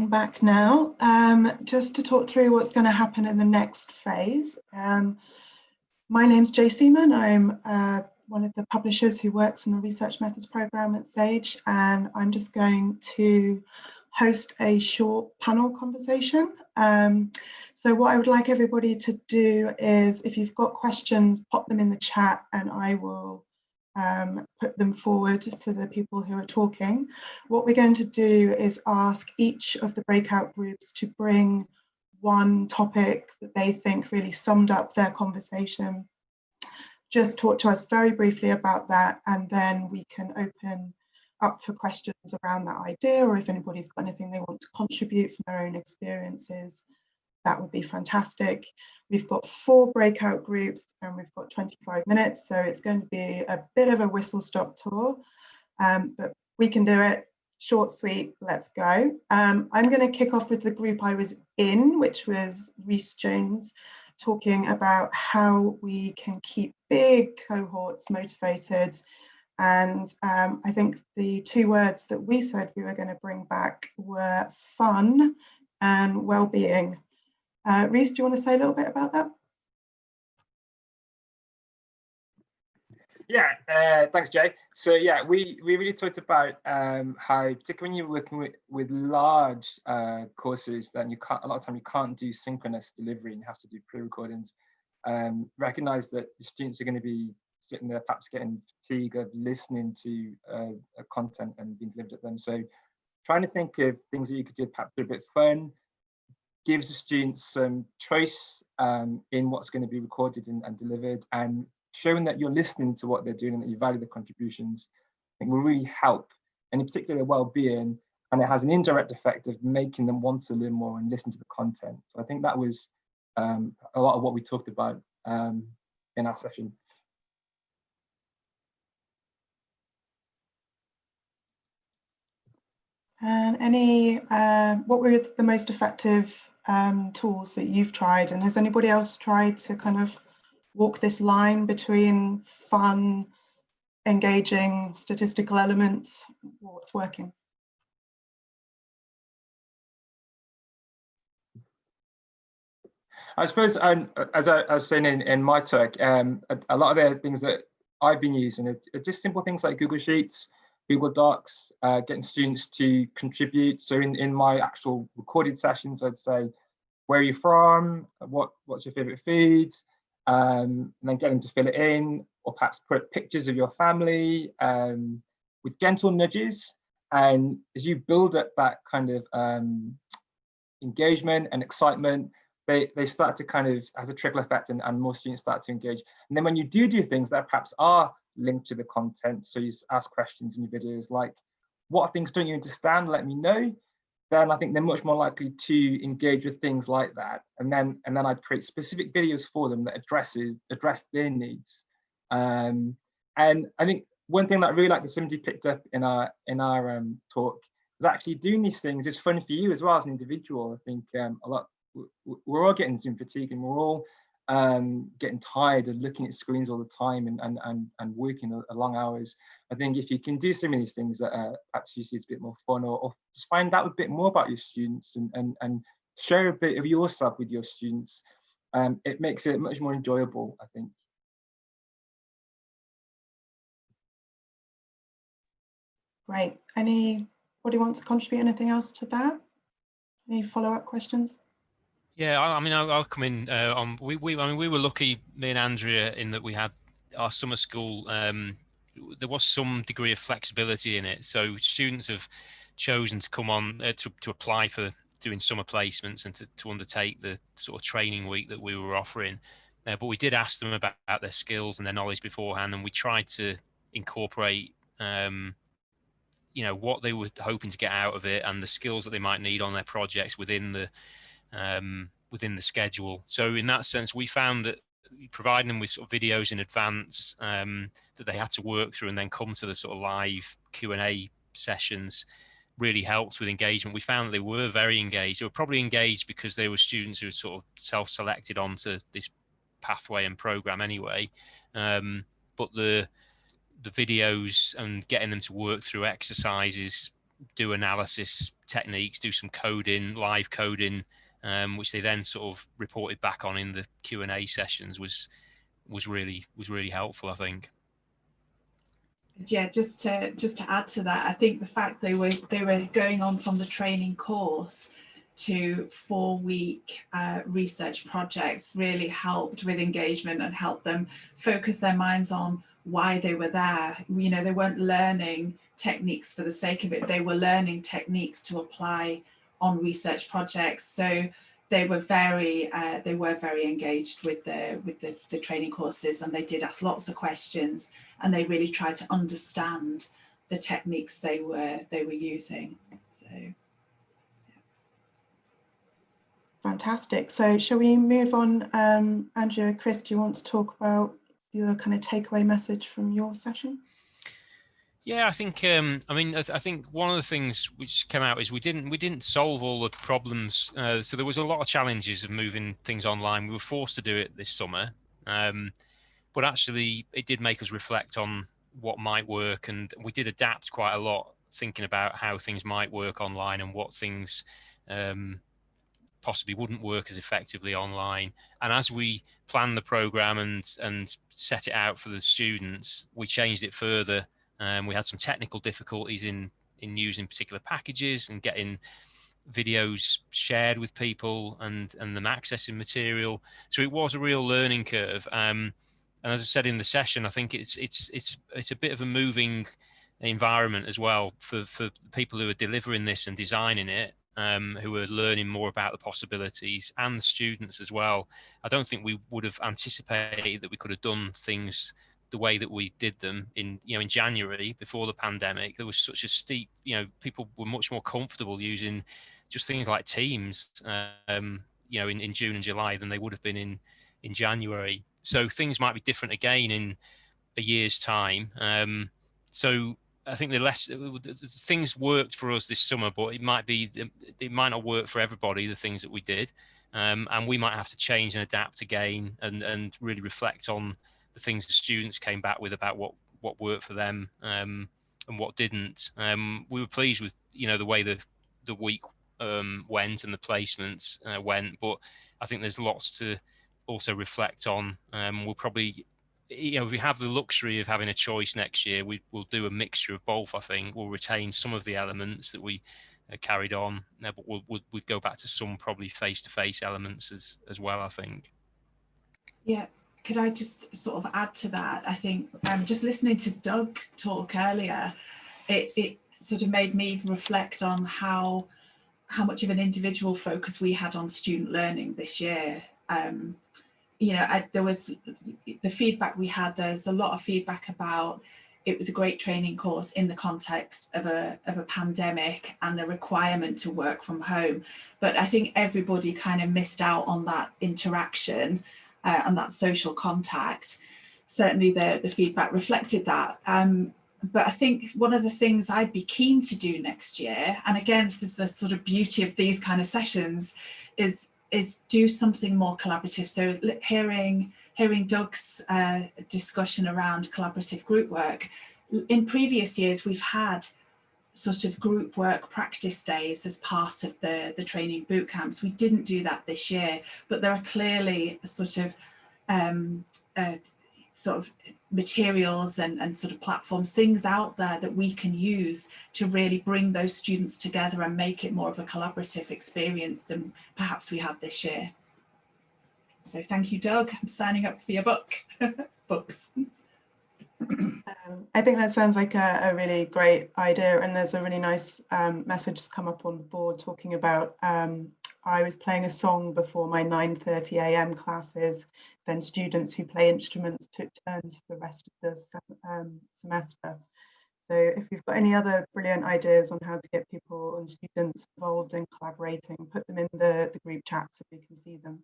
coming back now, just to talk through what's going to happen in the next phase. My name's Jay Seaman. I'm one of the publishers who works in the Research Methods program at Sage, and I'm just going to host a short panel conversation. So what I would like everybody to do is, if you've got questions, pop them in the chat and I will put them forward for the people who are talking. What we're going to do is ask each of the breakout groups to bring one topic that they think really summed up their conversation. Just talk to us very briefly about that, and then we can open up for questions around that idea, or if anybody's got anything they want to contribute from their own experiences, that would be fantastic. We've got 4 breakout groups and we've got 25 minutes, so it's going to be a bit of a whistle-stop tour, but we can do it. Short, sweet, let's go. I'm going to kick off with the group I was in, which was Rhys Jones, talking about how we can keep big cohorts motivated. And I think the 2 words that we said we were going to bring back were fun and well-being. Rhys, do you want to say a little bit about that? Yeah, thanks, Jay. So yeah, we really talked about how, particularly when you're working with large courses, then you can't, a lot of time you can't do synchronous delivery and you have to do pre-recordings. Recognize that the students are going to be sitting there perhaps getting fatigue of listening to a content and being delivered at them. So trying to think of things that you could do perhaps a bit fun, gives the students some choice in what's going to be recorded and delivered, and showing that you're listening to what they're doing and that you value their contributions, I think will really help, and in particular their well-being, and it has an indirect effect of making them want to learn more and listen to the content. So I think that was a lot of what we talked about in our session. And what were the most effective tools that you've tried, and has anybody else tried to kind of walk this line between fun, engaging, statistical elements? What's working? I suppose, as I was saying in my talk, a lot of the things that I've been using are just simple things like Google Sheets, Google Docs, getting students to contribute. So in my actual recorded sessions, I'd say, where are you from? What's your favorite food? And then get them to fill it in, or perhaps put pictures of your family with gentle nudges. And as you build up that kind of engagement and excitement, they start to kind of, has a trickle effect, and more students start to engage. And then when you do things that perhaps are linked to the content, so you ask questions in your videos like, what things don't you understand, let me know, then I think they're much more likely to engage with things like that. And then I'd create specific videos for them that address their needs. And I think one thing that I really like that somebody picked up in our talk is actually doing these things is fun for you as well as an individual. I think we're all getting Zoom fatigue, and we're all getting tired of looking at screens all the time and working long hours. I think if you can do some of these things that perhaps you see it's a bit more fun, or just find out a bit more about your students and share a bit of yourself with your students, it makes it much more enjoyable, I think. Great. Anybody want to contribute anything else to that? Any follow-up questions? Yeah, I mean, I'll come in on. I mean, we were lucky, me and Andrea, in that we had our summer school. There was some degree of flexibility in it, so students have chosen to come on to apply for doing summer placements and to undertake the sort of training week that we were offering. But we did ask them about their skills and their knowledge beforehand, and we tried to incorporate, you know, what they were hoping to get out of it and the skills that they might need on their projects within the schedule. So in that sense, we found that providing them with sort of videos in advance that they had to work through and then come to the sort of live Q&A sessions really helped with engagement. We found that they were very engaged. They were probably engaged because they were students who sort of self-selected onto this pathway and program anyway. But the videos and getting them to work through exercises do analysis techniques, do some coding, live coding, which they then sort of reported back on in the Q&A sessions, was really helpful, I think. Yeah, just to add to that, I think the fact they were going on from the training course to 4-week research projects really helped with engagement and helped them focus their minds on why they were there. You know, they weren't learning techniques for the sake of it, they were learning techniques to apply on research projects. So they were very engaged with the training courses, and they did ask lots of questions, and they really tried to understand the techniques they were using. So yeah. Fantastic. So shall we move on? Andrea, Chris, do you want to talk about your kind of takeaway message from your session? Yeah, I think I think one of the things which came out is we didn't solve all the problems. So there was a lot of challenges of moving things online. We were forced to do it this summer, but actually it did make us reflect on what might work, and we did adapt quite a lot, thinking about how things might work online and what things possibly wouldn't work as effectively online. And as we planned the program and set it out for the students, we changed it further. We had some technical difficulties in using particular packages and getting videos shared with people and them accessing material. So it was a real learning curve. And as I said in the session, I think it's a bit of a moving environment as well for people who are delivering this and designing it, who are learning more about the possibilities, and the students as well. I don't think we would have anticipated that we could have done things the way that we did them in January before the pandemic. There was such a steep, people were much more comfortable using just things like Teams, in June and July than they would have been in January. So things might be different again in a year's time. So I think things worked for us this summer, but it might not work for everybody, the things that we did. And we might have to change and adapt again and really reflect on the things the students came back with about what worked for them and what didn't. We were pleased with the way the week went and the placements went, but I think there's lots to also reflect on. We'll probably, if we have the luxury of having a choice next year, we'll do a mixture of both. I think we'll retain some of the elements that we carried on, but we'd go back to some probably face-to-face elements as well, I think. Yeah. Could I just sort of add to that? I think just listening to Doug talk earlier, it sort of made me reflect on how much of an individual focus we had on student learning this year. There was the feedback we had. There's a lot of feedback about it was a great training course in the context of a pandemic and the requirement to work from home. But I think everybody kind of missed out on that interaction and that social contact. Certainly the feedback reflected that. But I think one of the things I'd be keen to do next year, and again, this is the sort of beauty of these kind of sessions, is do something more collaborative. So hearing Doug's discussion around collaborative group work. In previous years, we've had sort of group work practice days as part of the training boot camps. We didn't do that this year, but there are clearly sort of materials and sort of platforms, things out there that we can use to really bring those students together and make it more of a collaborative experience than perhaps we had this year. So thank you, Doug. I'm signing up for your book. Books. I think that sounds like a really great idea, and there's a really nice message that's come up on the board talking about I was playing a song before my 9:30 a.m. classes, then students who play instruments took turns for the rest of the semester. So if you've got any other brilliant ideas on how to get people and students involved in collaborating, put them in the group chat so we can see them.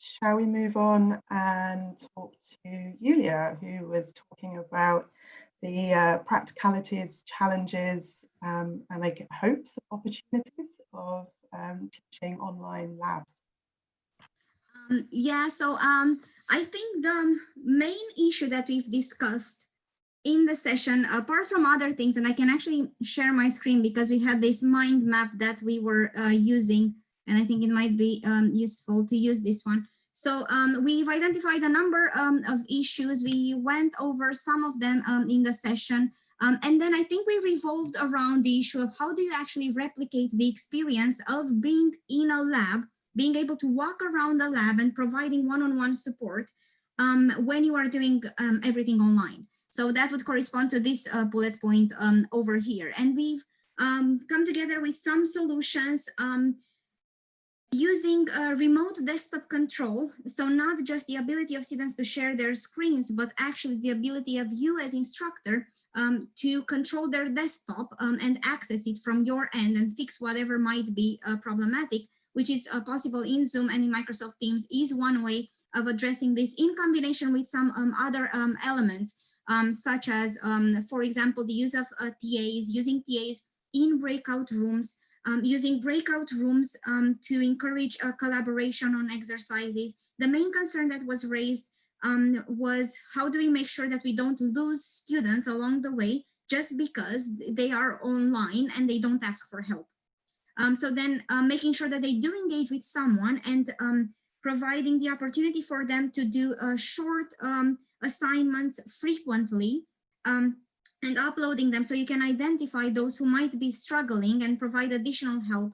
Shall we move on and talk to Iulia, who was talking about the practicalities, challenges, and like hopes and opportunities of teaching online labs? So I think the main issue that we've discussed in the session, apart from other things, and I can actually share my screen because we had this mind map that we were using, and I think it might be useful to use this one. So we've identified a number of issues. We went over some of them in the session. And then I think we revolved around the issue of how do you actually replicate the experience of being in a lab, being able to walk around the lab and providing one-on-one support when you are doing everything online. So that would correspond to this bullet point over here. And we've come together with some solutions using remote desktop control. So not just the ability of students to share their screens, but actually the ability of you as instructor to control their desktop and access it from your end and fix whatever might be problematic, which is possible in Zoom and in Microsoft Teams, is one way of addressing this in combination with some other elements, such as, for example, the use of TAs, using TAs in breakout rooms, using breakout rooms to encourage collaboration on exercises. The main concern that was raised was how do we make sure that we don't lose students along the way just because they are online and they don't ask for help. So then making sure that they do engage with someone and providing the opportunity for them to do short assignments frequently and uploading them so you can identify those who might be struggling and provide additional help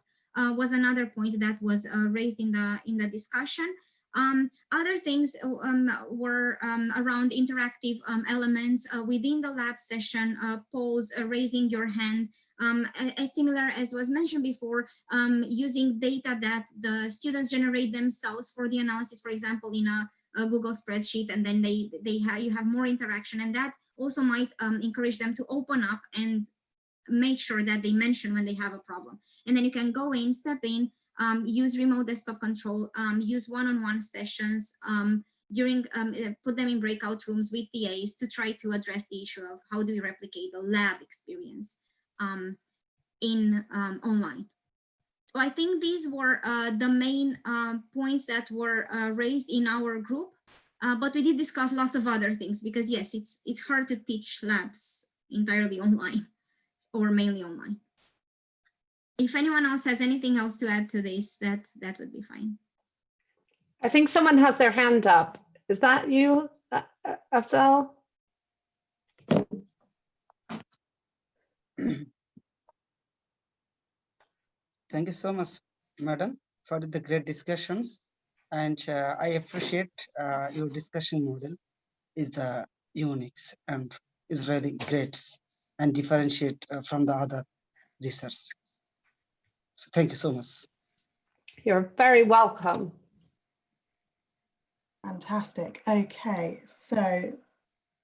was another point that was raised in the discussion. Other things were around interactive elements within the lab session, polls, raising your hand, as similar as was mentioned before, using data that the students generate themselves for the analysis, for example, in a Google spreadsheet, and then you have more interaction, and that also might encourage them to open up and make sure that they mention when they have a problem. And then you can go in, step in, use remote desktop control, use one-on-one sessions, put them in breakout rooms with TAs to try to address the issue of how do we replicate the lab experience in online. So I think these were the main points that were raised in our group, but we did discuss lots of other things because yes, it's hard to teach labs entirely online or mainly online. If anyone else has anything else to add to this, that would be fine. I think someone has their hand up. Is that you, Afzal? Thank you so much, madam, for the great discussions. And I appreciate your discussion model is the unique and is really great and differentiate from the other research. So thank you so much. You're very welcome. Fantastic. Okay, so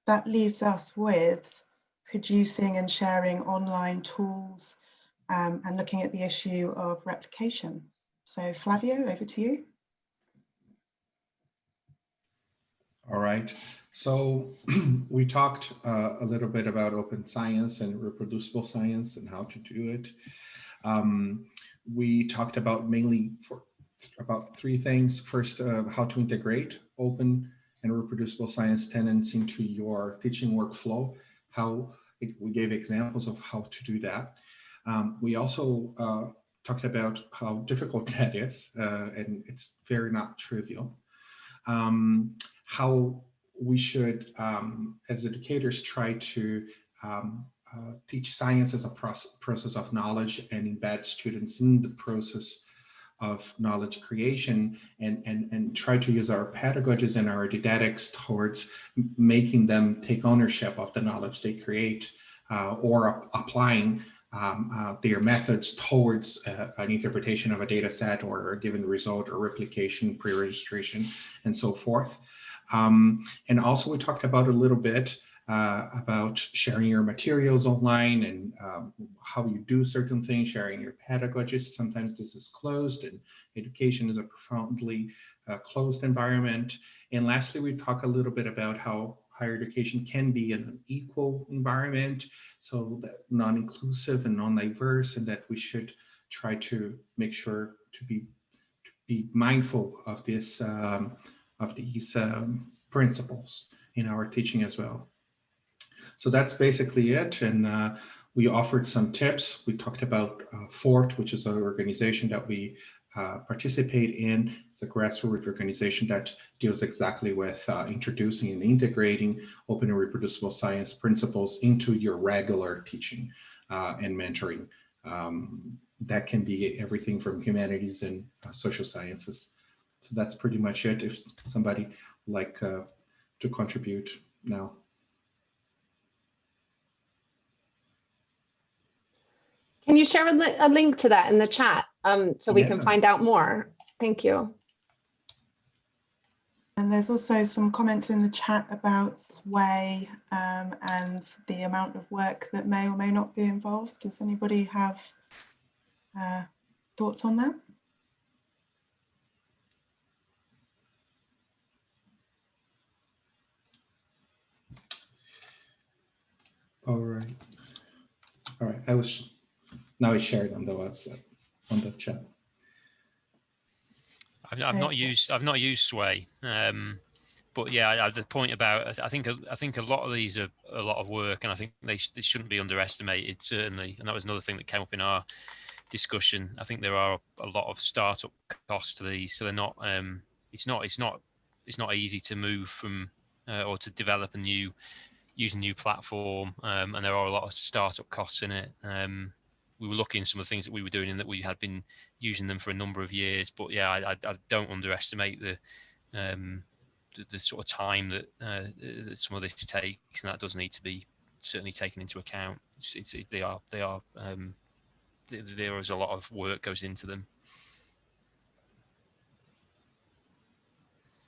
that leaves us with producing and sharing online tools and looking at the issue of replication. So Flavio, over to you. All right, so we talked a little bit about open science and reproducible science and how to do it. We talked about mainly about three things. First, how to integrate open and reproducible science tenets into your teaching workflow. We gave examples of how to do that. We also talked about how difficult that is, and it's very not trivial. How we should, as educators, try to teach science as a process of knowledge and embed students in the process of knowledge creation, and try to use our pedagogies and our didactics towards making them take ownership of the knowledge they create, or applying their methods towards an interpretation of a data set or a given result or replication, pre-registration, and so forth. And also we talked about a little bit about sharing your materials online and how you do certain things, sharing your pedagogies. Sometimes this is closed, and education is a profoundly closed environment. And lastly, we talk a little bit about how higher education can be an equal environment, so that non-inclusive and non-diverse, and that we should try to make sure to be mindful of this these principles in our teaching as well. So that's basically it. And we offered some tips. We talked about FORRT, which is an organization that we participate in. It's a grassroots organization that deals exactly with introducing and integrating open and reproducible science principles into your regular teaching and mentoring. That can be everything from humanities and social sciences. So that's pretty much it. If somebody would like to contribute now. Can you share a link to that in the chat so we can Yeah. find out more? Thank you. And there's also some comments in the chat about Sway and the amount of work that may or may not be involved. Does anybody have thoughts on that? All right. All right. Now it's shared on the website, on the chat. I've not used Sway, but yeah, the point about I think a lot of these are a lot of work, and I think they shouldn't be underestimated, certainly. And that was another thing that came up in our discussion. I think there are a lot of startup costs to these, so they're not. It's not easy to move from or to develop use a new platform, and there are a lot of startup costs in it. We were looking at some of the things that we were doing and that we had been using them for a number of years, but yeah, I don't underestimate the sort of time that some of this takes, and that does need to be certainly taken into account. There is a lot of work goes into them.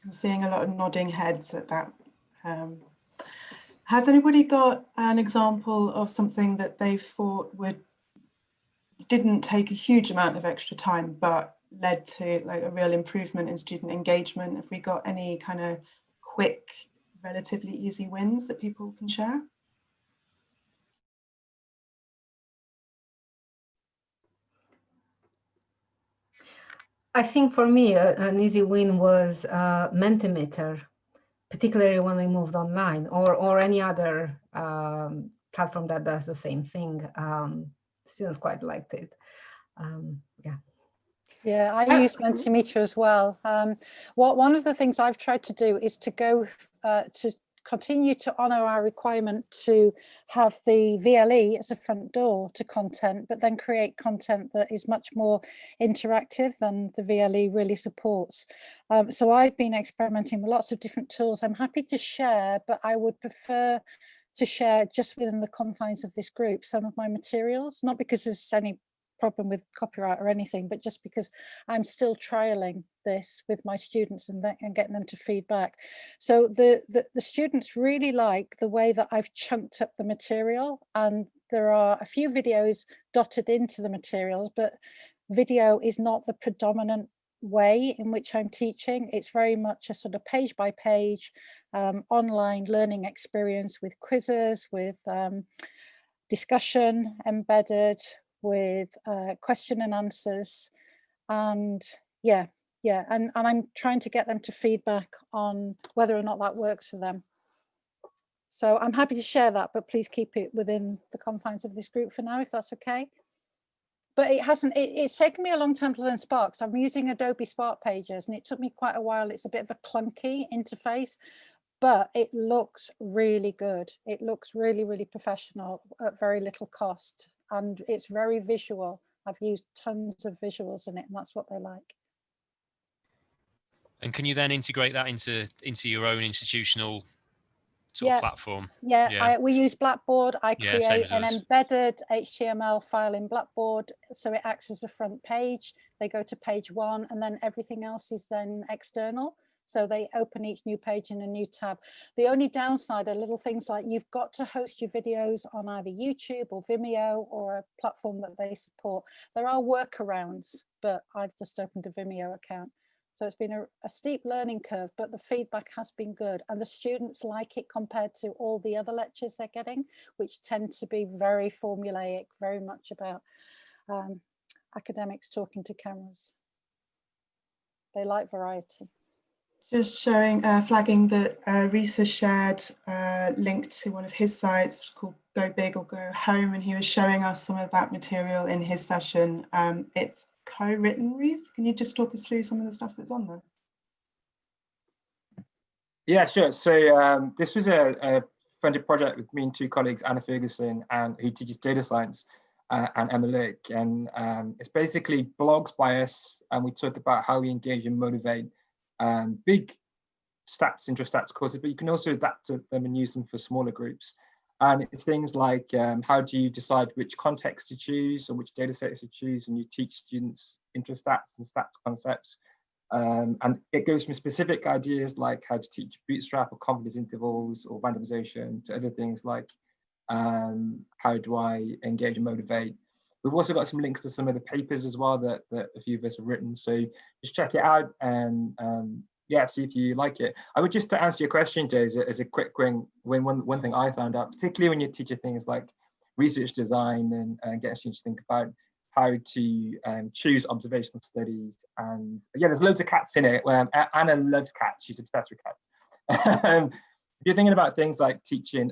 I'm seeing a lot of nodding heads at that. Has anybody got an example of something that they thought didn't take a huge amount of extra time, but led to like a real improvement in student engagement? Have we got any kind of quick, relatively easy wins that people can share? I think for me, an easy win was Mentimeter, particularly when we moved online, or any other platform that does the same thing. Students quite liked it. Yeah. Yeah, I use Mentimeter as well. One of the things I've tried to do is to go to continue to honour our requirement to have the VLE as a front door to content, but then create content that is much more interactive than the VLE really supports. So I've been experimenting with lots of different tools. I'm happy to share, but I would prefer to share just within the confines of this group some of my materials, not because there's any problem with copyright or anything, but just because I'm still trialing this with my students and getting them to feedback. So the students really like the way that I've chunked up the material, and there are a few videos dotted into the materials, but video is not the predominant way in which I'm teaching. It's very much a sort of page by page online learning experience with quizzes, with discussion embedded, with question and answers, and and I'm trying to get them to feedback on whether or not that works for them. So I'm happy to share that, but please keep it within the confines of this group for now, if that's okay. But it's taken me a long time to learn Spark. So I'm using Adobe Spark Pages, and it took me quite a while. It's a bit of a clunky interface, but it looks really good. It looks really, really professional at very little cost. And it's very visual. I've used tons of visuals in it, and that's what they like. And can you then integrate that into your own institutional sort of platform? Yeah. We use Blackboard. I create an us. embedded HTML file in Blackboard, so it acts as a front page. They go to page 1, and then everything else is then external. So they open each new page in a new tab. The only downside are little things like you've got to host your videos on either YouTube or Vimeo or a platform that they support. There are workarounds, but I've just opened a Vimeo account. So it's been a steep learning curve, but the feedback has been good. And the students like it compared to all the other lectures they're getting, which tend to be very formulaic, very much about academics talking to cameras. They like variety. Just showing, flagging that Rhys has shared a link to one of his sites, which is called Go Big or Go Home, and he was showing us some of that material in his session. It's co-written, Rhys. Can you just talk us through some of the stuff that's on there? Yeah, sure. So this was a funded project with me and two colleagues, Anna Ferguson, and who teaches data science, and Emma Lurk. And it's basically blogs by us, and we talk about how we engage and motivate big stats, intro stats courses, but you can also adapt to them and use them for smaller groups. And it's things like how do you decide which context to choose or which data sets to choose when you teach students intro stats and stats concepts. And it goes from specific ideas like how to teach bootstrap or confidence intervals or randomization to other things like how do I engage and motivate. We've also got some links to some of the papers as well that a few of us have written. So just check it out and yeah, see if you like it. I would just to answer your question, Jay, as a quick one thing I found out, particularly when you're teaching things like research design and getting students to think about how to choose observational studies. And yeah, there's loads of cats in it. Anna loves cats, she's obsessed with cats. If you're thinking about things like teaching,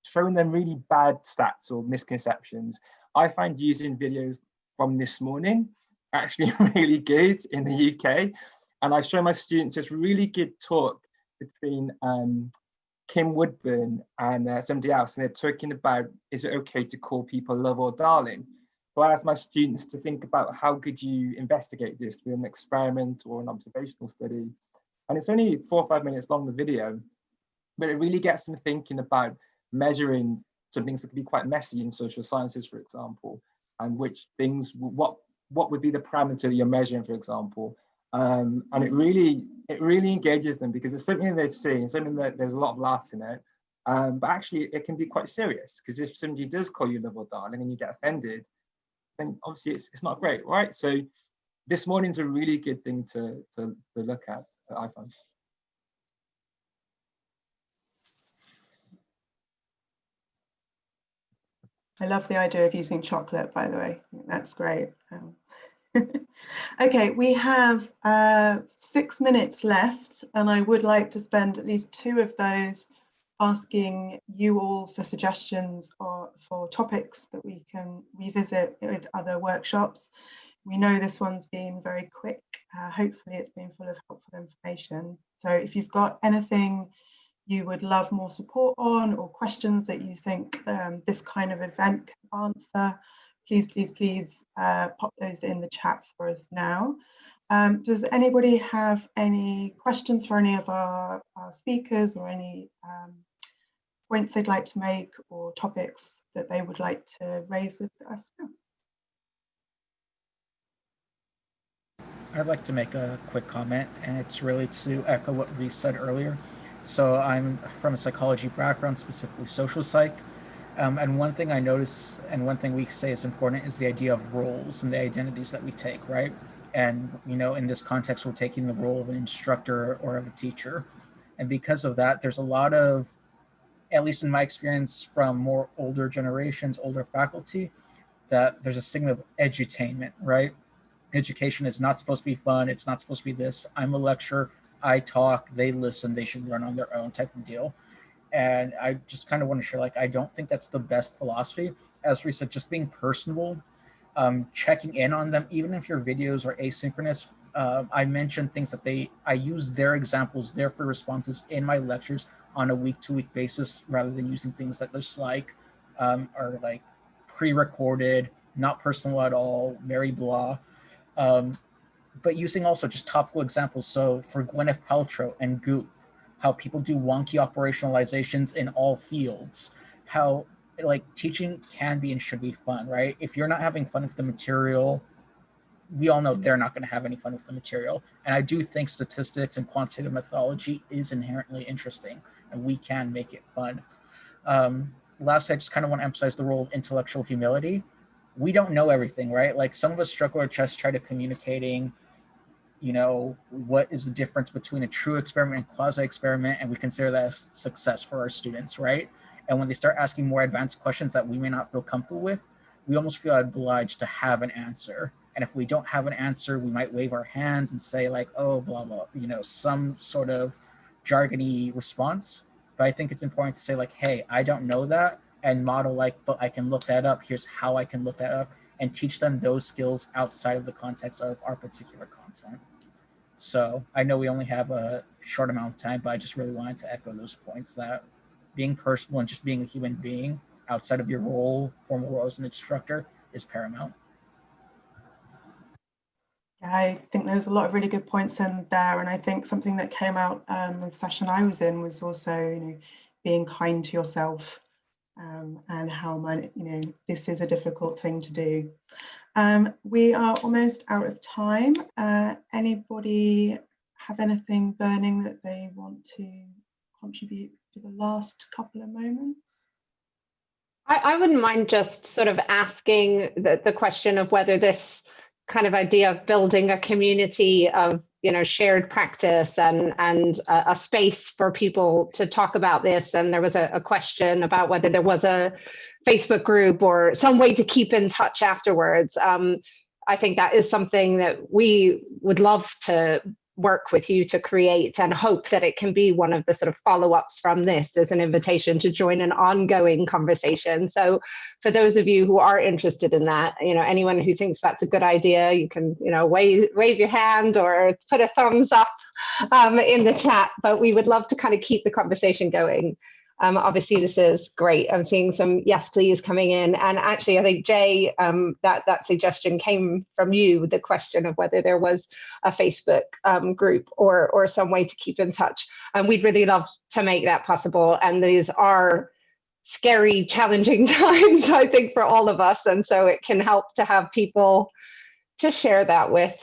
showing them really bad stats or misconceptions, I find using videos from this morning actually really good in the UK. And I show my students this really good talk between Kim Woodburn and somebody else, and they're talking about, is it okay to call people love or darling? So I ask my students to think about how could you investigate this with an experiment or an observational study. And it's only 4 or 5 minutes long, the video, but it really gets them thinking about measuring some things that can be quite messy in social sciences, for example, and which things, what would be the parameter that you're measuring, for example. And it really engages them because it's something that they've seen, something that there's a lot of laughs in it. But actually it can be quite serious, because if somebody does call you love or darling and you get offended, then obviously it's not great, right? So this morning's a really good thing to look at, I find. I love the idea of using chocolate, by the way. That's great. Okay, we have 6 minutes left, and I would like to spend at least 2 of those asking you all for suggestions or for topics that we can revisit with other workshops. We know this one's been very quick. Hopefully it's been full of helpful information. So if you've got anything you would love more support on, or questions that you think this kind of event can answer, please pop those in the chat for us now. Does anybody have any questions for any of our speakers, or any points they'd like to make, or topics that they would like to raise with us now? I'd like to make a quick comment, and it's really to echo what Rhys said earlier. So I'm from a psychology background, specifically social psych. And one thing I notice, and one thing we say is important, is the idea of roles and the identities that we take, right? And, you know, in this context, we're taking the role of an instructor or of a teacher. And because of that, there's a lot of, at least in my experience from more older generations, older faculty, that there's a stigma of edutainment, right? Education is not supposed to be fun. It's not supposed to be this. I'm a lecturer. I talk, they listen, they should learn on their own type of deal. And I just kind of want to share, like, I don't think that's the best philosophy. As Rhys said, just being personable, checking in on them, even if your videos are asynchronous. I mentioned things that I use their examples, their free responses in my lectures on a week-to-week basis, rather than using things that just like are like pre-recorded, not personal at all, very blah. But using also just topical examples. So for Gwyneth Paltrow and Goop, how people do wonky operationalizations in all fields, how like teaching can be and should be fun, right? If you're not having fun with the material, we all know they're not going to have any fun with the material. And I do think statistics and quantitative methodology is inherently interesting, and we can make it fun. Lastly, I just kind of want to emphasize the role of intellectual humility. We don't know everything, right? Like some of us struggle or just try to communicating, you know, what is the difference between a true experiment and quasi-experiment, and we consider that as success for our students, right? And when they start asking more advanced questions that we may not feel comfortable with, we almost feel obliged to have an answer. And if we don't have an answer, we might wave our hands and say like, oh, blah, blah, you know, some sort of jargony response. But I think it's important to say like, hey, I don't know that, and model like, but I can look that up. Here's how I can look that up, and teach them those skills outside of the context of our particular content. So I know we only have a short amount of time, but I just really wanted to echo those points that being personal and just being a human being outside of your role, formal role as an instructor, is paramount. I think there's a lot of really good points in there, and I think something that came out in the session I was in was also, you know, being kind to yourself, and how this is a difficult thing to do. We are almost out of time. Anybody have anything burning that they want to contribute to the last couple of moments? I wouldn't mind just sort of asking the question of whether this kind of idea of building a community of, you know, shared practice and a space for people to talk about this. And there was a question about whether there was a Facebook group or some way to keep in touch afterwards. I think that is something that we would love to work with you to create, and hope that it can be one of the sort of follow-ups from this as an invitation to join an ongoing conversation. So for those of you who are interested in that, you know, anyone who thinks that's a good idea, you can, you know, wave your hand or put a thumbs up in the chat, but we would love to kind of keep the conversation going. Obviously, this is great. I'm seeing some yes, please coming in. And actually, I think, Jay, that suggestion came from you, the question of whether there was a Facebook group or some way to keep in touch. And we'd really love to make that possible. And these are scary, challenging times, I think, for all of us. And so it can help to have people to share that with.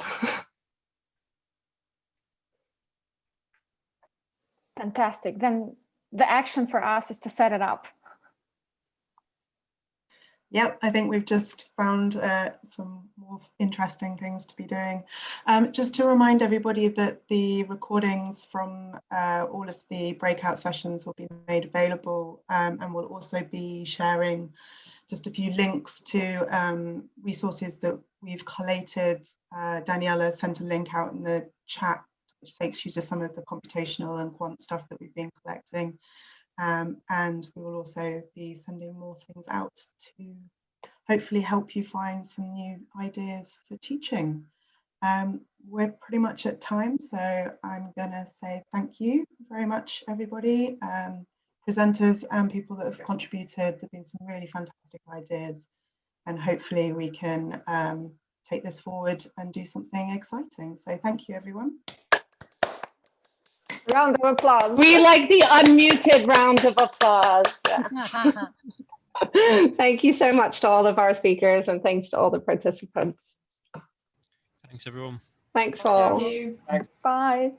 Fantastic. Then the action for us is to set it up. Yep, I think we've just found some more interesting things to be doing. Just to remind everybody that the recordings from all of the breakout sessions will be made available, and we'll also be sharing just a few links to resources that we've collated. Daniela sent a link out in the chat which takes you to some of the computational and quant stuff that we've been collecting. And we will also be sending more things out to hopefully help you find some new ideas for teaching. We're pretty much at time, so I'm going to say thank you very much, everybody, presenters and people that have contributed. There have been some really fantastic ideas, and hopefully we can take this forward and do something exciting. So thank you, everyone. Round of applause. We like the unmuted round of applause. Yeah. Thank you so much to all of our speakers, and thanks to all the participants. Thanks, everyone. Thanks all. Thank you. Thanks. Bye.